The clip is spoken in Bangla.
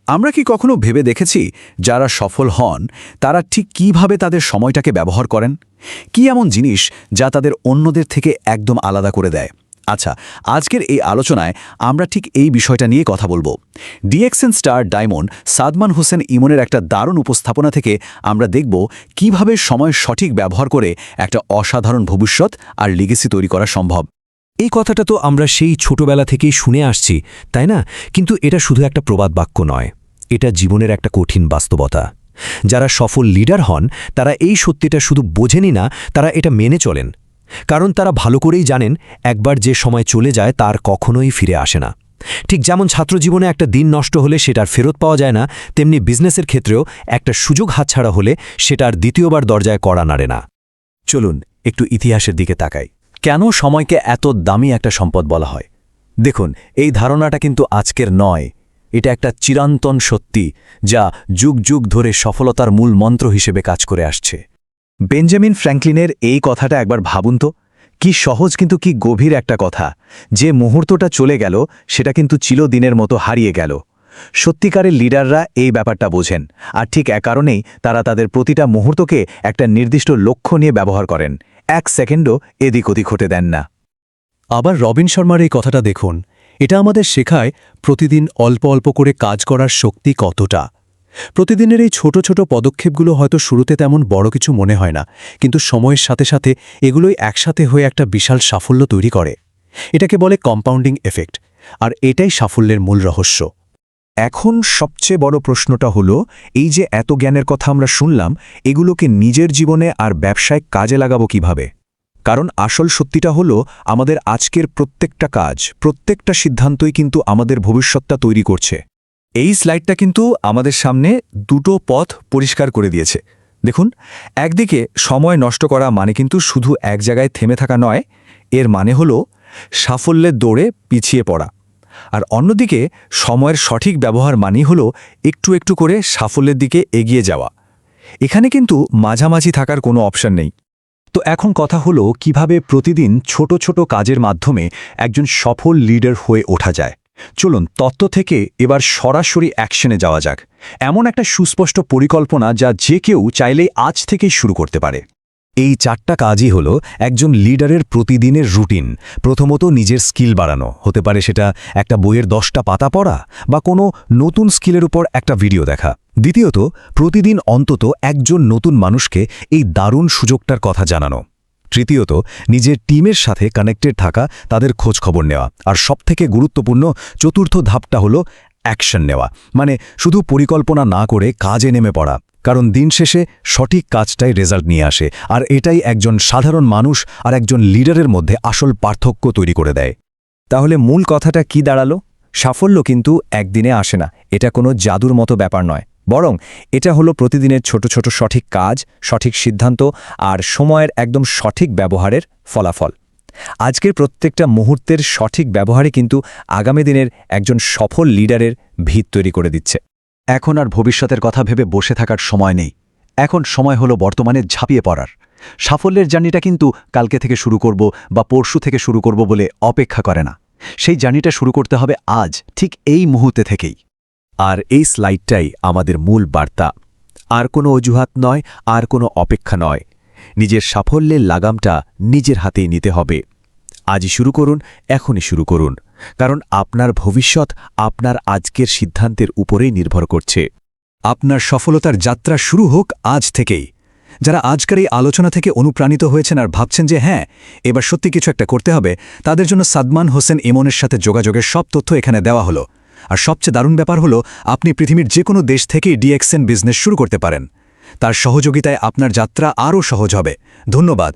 আমরা কি কখনো ভেবে দেখেছি যারা সফল হন তারা ঠিক কিভাবে তাদের সময়টাকে ব্যবহার করেন? কি এমন জিনিস যা তাদের অন্যদের থেকে একদম আলাদা করে দেয়? আচ্ছা, আজকের এই আলোচনায় আমরা ঠিক এই বিষয়টা নিয়ে কথা বলবো। DXN star diamond Sadman Hossain ইমনের একটা দারুণ উপস্থাপনা থেকে আমরা দেখব কিভাবে সময় সঠিক ব্যবহার করে একটা অসাধারণ ভবিষ্যৎ আর লিগেসি তৈরি করা সম্ভব। এই কথাটা তো আমরা সেই ছোটবেলা থেকেই শুনে আসছি, তাই না? কিন্তু এটা শুধু একটা প্রবাদ বাক্য নয়, এটা জীবনের একটা কঠিন বাস্তবতা। যারা সফল লিডার হন তারা এই সত্যিটা শুধু বোঝেনই না, তারা এটা মেনে চলেন। কারণ তারা ভালো করেই জানেন একবার যে সময় চলে যায় তার কখনোই ফিরে আসে না। ঠিক যেমন ছাত্রজীবনে একটা দিন নষ্ট হলে সেটার ফেরত পাওয়া যায় না, তেমনি বিজনেসের ক্ষেত্রেও একটা সুযোগ হাতছাড়া হলে সেটার দ্বিতীয়বার দরজায় কড়া নাড়ে না। চলুন একটু ইতিহাসের দিকে তাকাই। কেন সময়কে এত দামি একটা সম্পদ বলা হয়? দেখুন, এই ধারণাটা কিন্তু আজকের নয়, এটা একটা চিরন্তন সত্যি যা যুগ যুগ ধরে সফলতার মূল মন্ত্র হিসেবে কাজ করে আসছে। বেঞ্জামিন ফ্র্যাঙ্কলিনের এই কথাটা একবার ভাবুন তো, কি সহজ কিন্তু কি গভীর একটা কথা। যে মুহূর্তটা চলে গেল সেটা কিন্তু চিরদিনের মতো হারিয়ে গেল। সত্যিকারের লিডাররা এই ব্যাপারটা বোঝেন, আর ঠিক এ কারণেই তারা তাদের প্রতিটা মুহূর্তকে একটা নির্দিষ্ট লক্ষ্য নিয়ে ব্যবহার করেন, এক সেকেন্ডও এদিক ওদিক হতে দেন না। আবার রবিন শর্মার এই কথাটা দেখুন, এটা আমাদের শেখায় প্রতিদিন অল্প অল্প করে কাজ করার শক্তি কতটা। প্রতিদিনের এই ছোট ছোট পদক্ষেপগুলো হয়তো শুরুতে তেমন বড় কিছু মনে হয় না, কিন্তু সময়ের সাথে সাথে এগুলোই একসাথে হয়ে একটা বিশাল সাফল্য তৈরি করে। এটাকে বলে কম্পাউন্ডিং এফেক্ট, আর এটাই সাফল্যের মূল রহস্য। এখন সবচেয়ে বড় প্রশ্নটা হলো, এই যে এত জ্ঞানের কথা আমরা শুনলাম, এগুলোকে নিজের জীবনে আর ব্যবসায় কাজে লাগাবো কিভাবে? কারণ আসল সত্যিটা হলো, আমাদের আজকের প্রত্যেকটা কাজ, প্রত্যেকটা সিদ্ধান্তই কিন্তু আমাদের ভবিষ্যৎটা তৈরি করছে। এই স্লাইডটা কিন্তু আমাদের সামনে দুটো পথ পরিষ্কার করে দিয়েছে। দেখুন, একদিকে সময় নষ্ট করা মানে কিন্তু শুধু এক জায়গায় থেমে থাকা নয়, এর মানে হলো সাফল্যের দৌড়ে পিছিয়ে পড়া। আর অন্যদিকে সময়ের সঠিক ব্যবহার মানেই হলো একটু একটু করে সাফল্যের দিকে এগিয়ে যাওয়া। এখানে কিন্তু মাঝামাঝি থাকার কোনো অপশন নেই। তো এখন কথা হলো, কিভাবে প্রতিদিন ছোট ছোট কাজের মাধ্যমে একজন সফল লিডার হয়ে ওঠা যায়। চলুন তত্ত্ব থেকে এবার সরাসরি অ্যাকশনে যাওয়া যাক। এমন একটা সুস্পষ্ট পরিকল্পনা যা যে কেউ চাইলেই আজ থেকেই শুরু করতে পারে। এই 4টা কাজই হলো একজন লিডারের প্রতিদিনের রুটিন। প্রথমত, নিজের স্কিল বাড়ানো। হতে পারে সেটা একটা বইয়ের 10টা পাতা পড়া বা কোনো নতুন স্কিলের উপর একটা ভিডিও দেখা। দ্বিতীয়ত, প্রতিদিন অন্তত একজন নতুন মানুষকে এই দারুণ সুযোগটার কথা জানানো। তৃতীয়ত, নিজের টিমের সাথে কানেক্টেড থাকা, তাদের খোঁজ খবর নেওয়া। আর সবথেকে গুরুত্বপূর্ণ চতুর্থ ধাপটা হলো অ্যাকশন নেওয়া, মানে শুধু পরিকল্পনা না করে কাজে নেমে পড়া। কারণ দিন শেষে সঠিক কাজটাই রেজাল্ট নিয়ে আসে, আর এটাই একজন সাধারণ মানুষ আর একজন লিডারের মধ্যে আসল পার্থক্য তৈরি করে দেয়। তাহলে মূল কথাটা কি দাঁড়ালো? সাফল্য কিন্তু একদিনে আসে না, এটা কোনো জাদুর মতো ব্যাপার নয়, বরং এটা হলো প্রতিদিনের ছোট ছোট সঠিক কাজ, সঠিক সিদ্ধান্ত আর সময়ের একদম সঠিক ব্যবহারের ফলাফল। আজকের প্রত্যেকটা মুহূর্তের সঠিক ব্যবহারে কিন্তু আগামী দিনের একজন সফল লিডারের ভিত তৈরি করে দিচ্ছে। এখন আর ভবিষ্যতের কথা ভেবে বসে থাকার সময় নেই। এখন সময় হলো বর্তমানে ঝাঁপিয়ে পড়ার। সাফল্যের জার্নিটা কিন্তু কালকে থেকে শুরু করব বা পরশু থেকে শুরু করব বলে অপেক্ষা করে না। সেই জার্নিটা শুরু করতে হবে আজ, ঠিক এই মুহূর্তে থেকেই। আর এই স্লাইডটাই আমাদের মূল বার্তা। আর কোনো অজুহাত নয়, আর কোনো অপেক্ষা নয়। নিজের সাফল্যের লাগামটা নিজের হাতেই নিতে হবে। আজই শুরু করুন, এখনই শুরু করুন। কারণ আপনার ভবিষ্যৎ আপনার আজকের সিদ্ধান্তের উপরেই নির্ভর করছে। আপনার সফলতার যাত্রা শুরু হোক আজ থেকেই। যারা আজকের এই আলোচনা থেকে অনুপ্রাণিত হয়েছেন আর ভাবছেন যে হ্যাঁ, এবার সত্যি কিছু একটা করতে হবে, তাদের জন্য সাদমান হোসেন ইমনের সাথে যোগাযোগের সব তথ্য এখানে দেওয়া হলো। আর সবচেয়ে দারুণ ব্যাপার হলো, আপনি পৃথিবীর যে কোনো দেশ থেকেই ডিএক্সএন বিজনেস শুরু করতে পারেন। তার সহযোগিতায় আপনার যাত্রা আরও সহজ হবে। ধন্যবাদ।